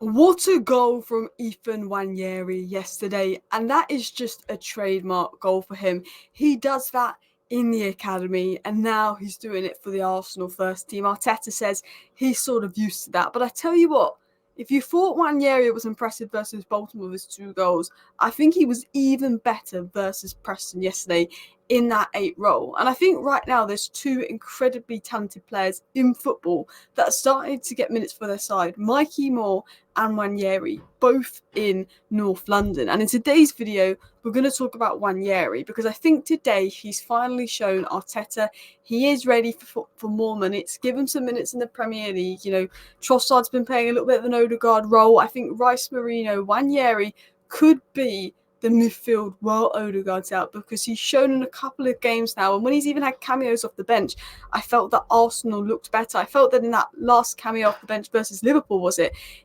What a goal from Ethan Nwaneri yesterday, and that is just a trademark goal for him. He does that in the academy, and now he's doing it for the Arsenal first team. Arteta says he's sort of used to that, but I tell you what, if you thought Nwaneri was impressive versus Bolton with his 2 goals, I think he was even better versus Preston yesterday in that 8 role. And I think right now there's 2 incredibly talented players in football that are starting to get minutes for their side. Mikey Moore and Nwaneri, both in North London. And in today's video, we're going to talk about Nwaneri because I think today he's finally shown Arteta he is ready for more minutes. Give him some minutes in the Premier League. You know, Trossard's been playing a little bit of an Odegaard role. I think Rice Marino, Nwaneri could be the midfield while Odegaard's out, because he's shown in a couple of games now, and when he's even had cameos off the bench, I felt that Arsenal looked better. I felt that in that last cameo off the bench versus Liverpool,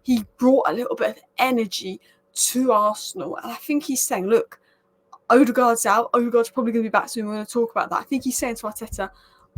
he brought a little bit of energy to Arsenal, and I think he's saying, look, Odegaard's out, Odegaard's probably going to be back soon, we're going to talk about that. I think he's saying to Arteta,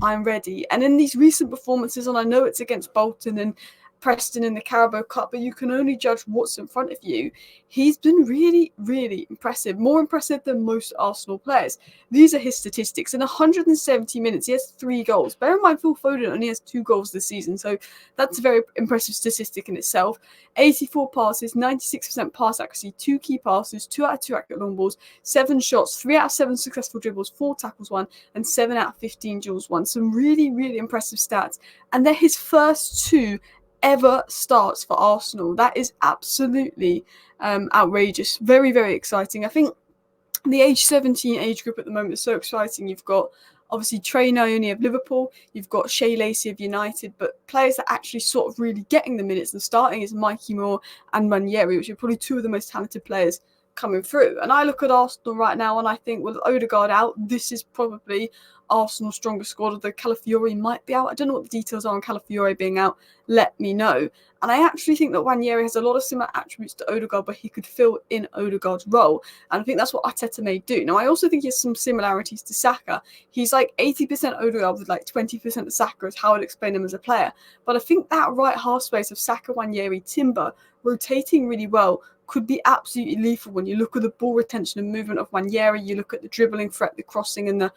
I'm ready. And in these recent performances, and I know it's against Bolton and Preston in the Carabao Cup, but you can only judge what's in front of you. He's been really, really impressive, more impressive than most Arsenal players. These are his statistics. In 170 minutes, he has 3 goals. Bear in mind, Phil Foden only has 2 goals this season, so that's a very impressive statistic in itself. 84 passes, 96% pass accuracy, 2 key passes, 2 out of 2 accurate long balls, 7 shots, 3 out of 7 successful dribbles, 4 tackles won, and 7 out of 15 duels won. Some really, really impressive stats. And they're his first 2 ever starts for Arsenal. That is absolutely outrageous. Very, very exciting. I think the age 17 age group at the moment is so exciting. You've got obviously Trey Nwaneri of Liverpool, you've got Shea Lacey of United, but players that actually sort of really getting the minutes and starting is Mikey Moore and Nwaneri, which are probably 2 of the most talented players coming through. And I look at Arsenal right now and I think with Odegaard out, this is probably Arsenal's strongest squad, although Calafiori might be out. I don't know what the details are on Calafiori being out. Let me know. And I actually think that Nwaneri has a lot of similar attributes to Odegaard, but he could fill in Odegaard's role. And I think that's what Arteta may do. Now, I also think he has some similarities to Saka. He's like 80% Odegaard with like 20% of Saka is how I'd explain him as a player. But I think that right half space of Saka, Nwaneri, Timber, rotating really well, could be absolutely lethal when you look at the ball retention and movement of Nwaneri, you look at the dribbling threat, the crossing and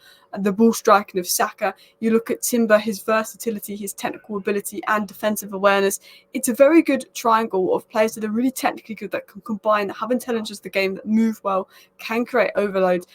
the ball striking of Saka, you look at Timber, his versatility, his technical ability and defensive awareness. It's a very good triangle of players that are really technically good, that can combine, that have intelligence of the game, that move well, can create overload.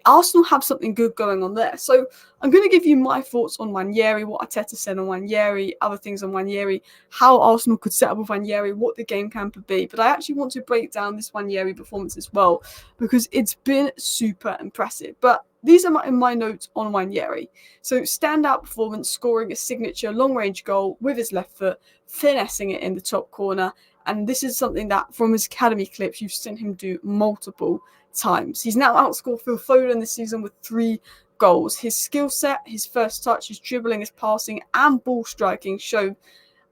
Arsenal have something good going on there. So I'm going to give you my thoughts on Nwaneri, what Arteta said on Nwaneri, other things on Nwaneri, how Arsenal could set up with Nwaneri, what the game plan could be. But I actually want to break down this Nwaneri performance as well, because it's been super impressive. But these are my notes on Nwaneri. So standout performance, scoring a signature long-range goal with his left foot, finessing it in the top corner. And this is something that from his academy clips, you've seen him do multiple times. He's now outscored Phil Foden this season with 3 goals. His skill set, his first touch, his dribbling, his passing and ball striking show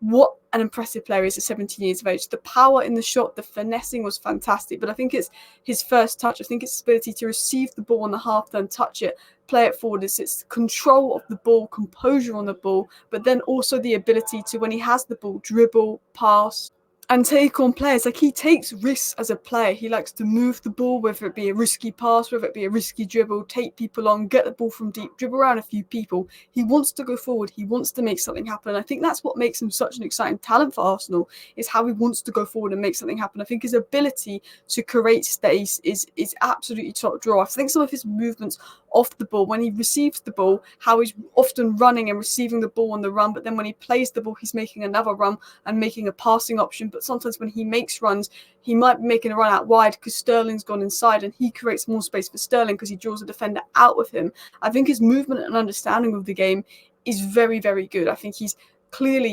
what an impressive player is at 17 years of age. The power in the shot, the finessing was fantastic, but I think it's his first touch. I think it's his ability to receive the ball on the half, then touch it, play it forward. It's control of the ball, composure on the ball, but then also the ability to, when he has the ball, dribble, pass, and take on players. Like, he takes risks as a player. He likes to move the ball, whether it be a risky pass, whether it be a risky dribble, take people on, get the ball from deep, dribble around a few people. He wants to go forward. He wants to make something happen. And I think that's what makes him such an exciting talent for Arsenal, is how he wants to go forward and make something happen. I think his ability to create space is absolutely top draw. I think some of his movements off the ball, when he receives the ball, how he's often running and receiving the ball on the run, but then when he plays the ball, he's making another run and making a passing option. But sometimes when he makes runs, he might be making a run out wide because Sterling's gone inside, and he creates more space for Sterling because he draws a defender out with him. I think his movement and understanding of the game is very, very good. I think he's clearly,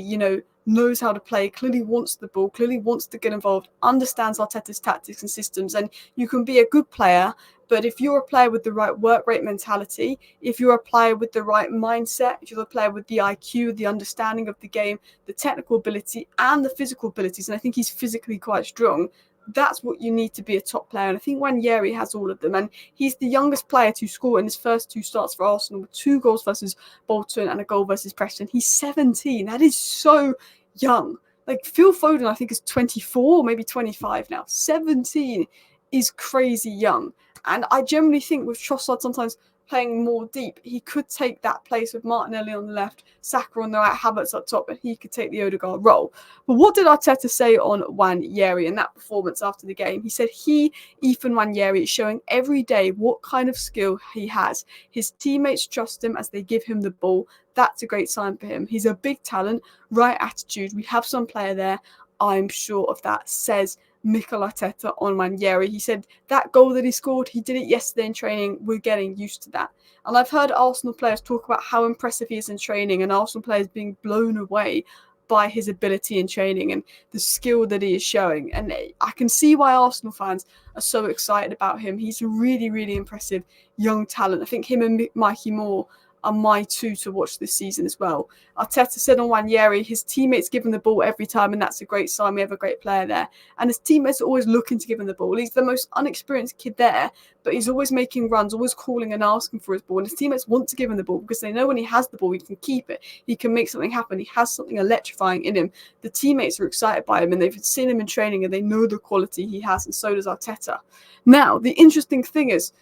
knows how to play, clearly wants the ball, clearly wants to get involved, understands Arteta's tactics and systems. And you can be a good player, but if you're a player with the right work rate mentality, if you're a player with the right mindset, if you're a player with the IQ, the understanding of the game, the technical ability and the physical abilities, and I think he's physically quite strong, that's what you need to be a top player. And I think Nwaneri has all of them. And he's the youngest player to score in his first 2 starts for Arsenal, with 2 goals versus Bolton and a goal versus Preston. He's 17. That is so young. Like Phil Foden, I think, is 24 or maybe 25 now. 17 is crazy young. And I generally think with Trossard sometimes playing more deep, he could take that place with Martinelli on the left, Saka on the right, Havertz up top, and he could take the Odegaard role. But what did Arteta say on Nwaneri in that performance after the game? He said Ethan Nwaneri, is showing every day what kind of skill he has. His teammates trust him as they give him the ball. That's a great sign for him. He's a big talent, right attitude. We have some player there. I'm sure of that, says Mikel Arteta on Nwaneri. He said that goal that he scored, he did it yesterday in training. We're getting used to that. And I've heard Arsenal players talk about how impressive he is in training, and Arsenal players being blown away by his ability in training and the skill that he is showing. And I can see why Arsenal fans are so excited about him. He's a really, really impressive young talent. I think him and Mikey Moore are my two to watch this season as well. Arteta said on Nwaneri, his teammates give him the ball every time, and that's a great sign. We have a great player there. And his teammates are always looking to give him the ball. He's the most unexperienced kid there, but he's always making runs, always calling and asking for his ball. And his teammates want to give him the ball because they know when he has the ball, he can keep it. He can make something happen. He has something electrifying in him. The teammates are excited by him, and they've seen him in training, and they know the quality he has, and so does Arteta. Now, the interesting thing is,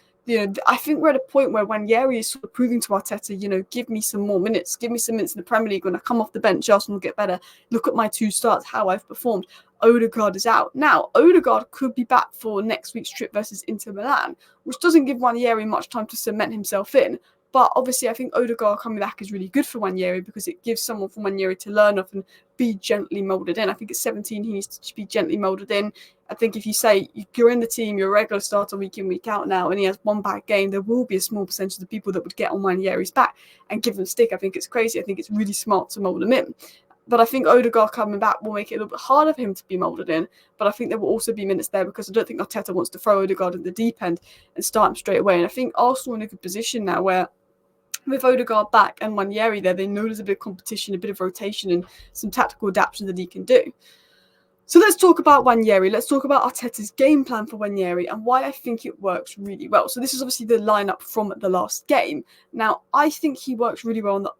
I think we're at a point where Nwaneri is sort of proving to Arteta, give me some more minutes. Give me some minutes in the Premier League. When I come off the bench, Arsenal will get better. Look at my 2 starts, how I've performed. Odegaard is out. Now, Odegaard could be back for next week's trip versus Inter Milan, which doesn't give Nwaneri much time to cement himself in. But obviously, I think Odegaard coming back is really good for Nwaneri because it gives someone for Nwaneri to learn off and be gently moulded in. I think at 17, he needs to be gently moulded in. I think if you say you're in the team, you're a regular starter week in, week out now, and he has one bad game, there will be a small percentage of the people that would get on Nwaneri's back and give him a stick. I think it's crazy. I think it's really smart to mould him in. But I think Odegaard coming back will make it a little bit harder for him to be moulded in. But I think there will also be minutes there because I don't think Arteta wants to throw Odegaard in the deep end and start him straight away. And I think Arsenal are in a good position now where with Odegaard back and Nwaneri there, they know there's a bit of competition, a bit of rotation, and some tactical adaptation that he can do. So let's talk about Nwaneri. Let's talk about Arteta's game plan for Nwaneri and why I think it works really well. So this is obviously the lineup from the last game. Now, I think he works really well on the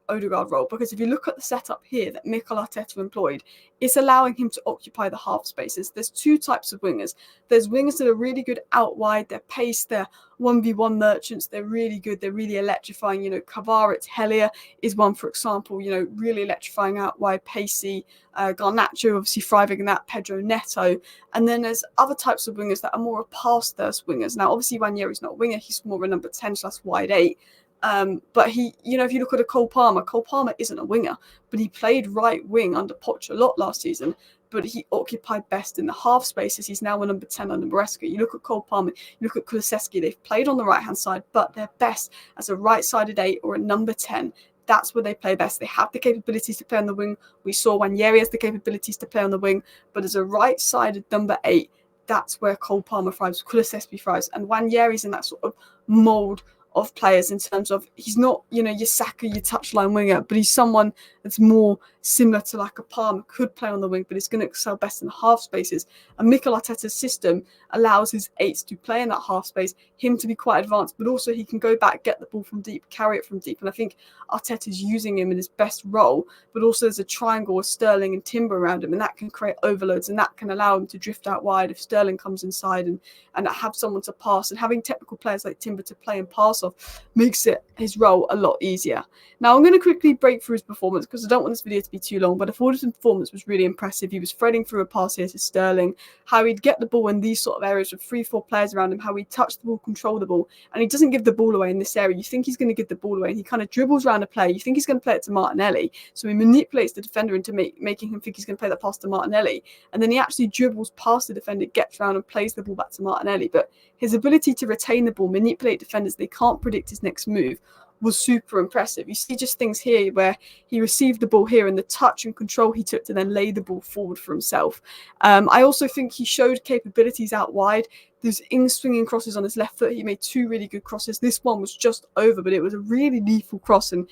Odegaard role because if you look at the setup here that Mikel Arteta employed, it's allowing him to occupy the half spaces. There's 2 types of wingers. There's wingers that are really good out wide. They're pace, they're 1v1 merchants. They're really good. They're really electrifying. Kvaratskhelia Helia is one, for example, really electrifying out wide, pacey. Garnacho obviously thriving in that, Pedro Neto. And then there's other types of wingers that are more pass-thirst wingers. Now, obviously, Nwaneri's not a winger. He's more of a number 10 / wide 8. But he, if you look at Cole Palmer isn't a winger, but he played right wing under Poch a lot last season, but he occupied best in the half spaces. He's now a number 10 under Maresca. You look at Cole Palmer, you look at Kulusevski, they've played on the right-hand side, but they're best as a right-sided 8 or a number 10. That's where they play best. They have the capabilities to play on the wing. We saw Nwaneri has the capabilities to play on the wing, but as a right-sided number 8, that's where Cole Palmer thrives, Kulusevski thrives, and Nwaneri's in that sort of mould of players in terms of he's not, your Saka, your touchline winger, but he's someone that's more similar to like a Palmer, could play on the wing, but he's going to excel best in the half spaces. And Mikel Arteta's system allows his 8s to play in that half space, him to be quite advanced, but also he can go back, get the ball from deep, carry it from deep. And I think Arteta's using him in his best role, but also there's a triangle of Sterling and Timber around him, and that can create overloads, and that can allow him to drift out wide if Sterling comes inside and have someone to pass. And having technical players like Timber to play and pass off makes his role a lot easier. Now, I'm going to quickly break through his performance because I don't want this video to be too long, but I thought his performance was really impressive. He was threading through a pass here to Sterling, how he'd get the ball in these sort of areas with 3-4 players around him, how he'd touch the ball, control the ball, and he doesn't give the ball away in this area. You think he's going to give the ball away, and he kind of dribbles around a play. You think he's going to play it to Martinelli, so he manipulates the defender into making him think he's going to play that pass to Martinelli, and then he actually dribbles past the defender, gets around and plays the ball back to Martinelli. But his ability to retain the ball, manipulate defenders, they can't predict his next move, was super impressive. You see just things here where he received the ball here and the touch and control he took to then lay the ball forward for himself. I also think he showed capabilities out wide. There's in-swinging crosses on his left foot. He made 2 really good crosses. This one was just over, but it was a really lethal cross, and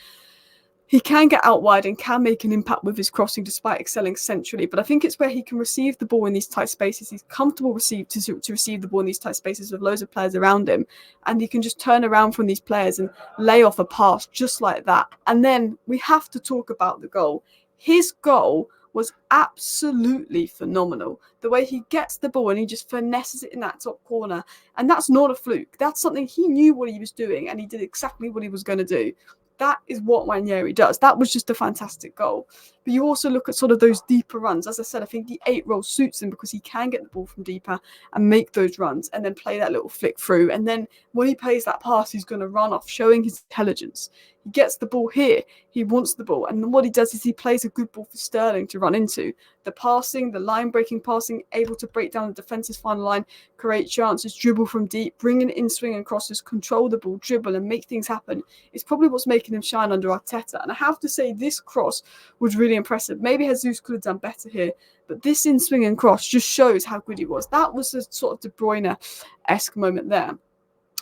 he can get out wide and can make an impact with his crossing despite excelling centrally. But I think it's where he can receive the ball in these tight spaces. He's comfortable to receive the ball in these tight spaces with loads of players around him. And he can just turn around from these players and lay off a pass just like that. And then we have to talk about the goal. His goal was absolutely phenomenal. The way he gets the ball and he just finesses it in that top corner. And that's not a fluke. That's something he knew what he was doing and he did exactly what he was going to do. That is what Nwaneri does. That was just a fantastic goal. But you also look at sort of those deeper runs. As I said, I think the 8 role suits him because he can get the ball from deeper and make those runs and then play that little flick through. And then when he plays that pass, he's going to run off, showing his intelligence. He gets the ball here. He wants the ball. And what he does is he plays a good ball for Sterling to run into. The passing, the line-breaking passing, able to break down the defense's final line, create chances, dribble from deep, bring in in-swing and crosses, control the ball, dribble and make things happen. It's probably what's making him shine under Arteta. And I have to say, this cross was really impressive. Maybe Jesus could have done better here, but this in-swing and cross just shows how good he was. That was a sort of De Bruyne-esque moment there.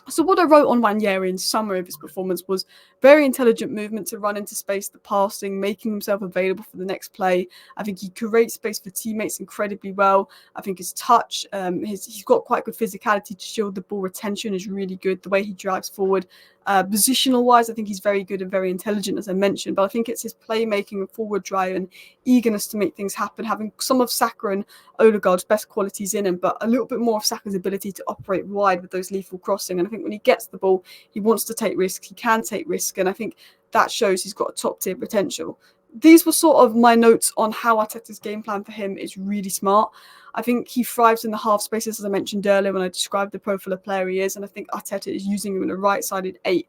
So what I wrote on Nwaneri in summary of his performance was very intelligent movement to run into space, the passing, making himself available for the next play. I think he creates space for teammates incredibly well. I think his touch, he's got quite good physicality to shield the ball. Retention is really good. The way he drives forward. Positional wise, I think he's very good and very intelligent, as I mentioned, but I think it's his playmaking and forward drive and eagerness to make things happen, having some of Saka and Odegaard's best qualities in him, but a little bit more of Saka's ability to operate wide with those lethal crossing. And I think when he gets the ball, he wants to take risks, he can take risks, and I think that shows he's got a top tier potential. These were sort of my notes on how Arteta's game plan for him is really smart. I think he thrives in the half spaces, as I mentioned earlier when I described the profile of player he is, and I think Arteta is using him in a right-sided 8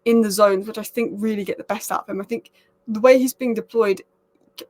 in the zones, which I think really get the best out of him. I think the way he's being deployed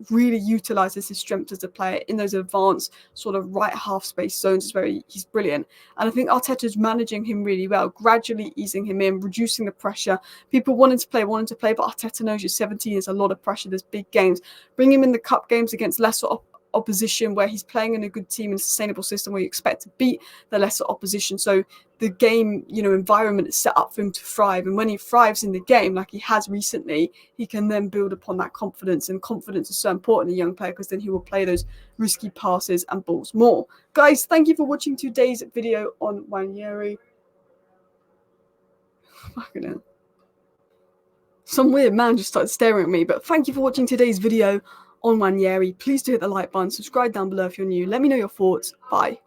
really utilises his strengths as a player in those advanced sort of right half space zones is where he's brilliant. And I think Arteta's managing him really well, gradually easing him in, reducing the pressure. People wanting to play, but Arteta knows you're 17, there's a lot of pressure, there's big games. Bring him in the cup games against lesser opposition where he's playing in a good team and sustainable system where you expect to beat the lesser opposition. So the game, environment is set up for him to thrive. And when he thrives in the game, like he has recently, he can then build upon that confidence. And confidence is so important in a young player because then he will play those risky passes and balls more. Guys, thank you for watching today's video on Nwaneri. Fucking hell. Some weird man just started staring at me, but thank you for watching today's video on Nwaneri. Please do hit the like button, subscribe down below if you're new. Let me know your thoughts. Bye.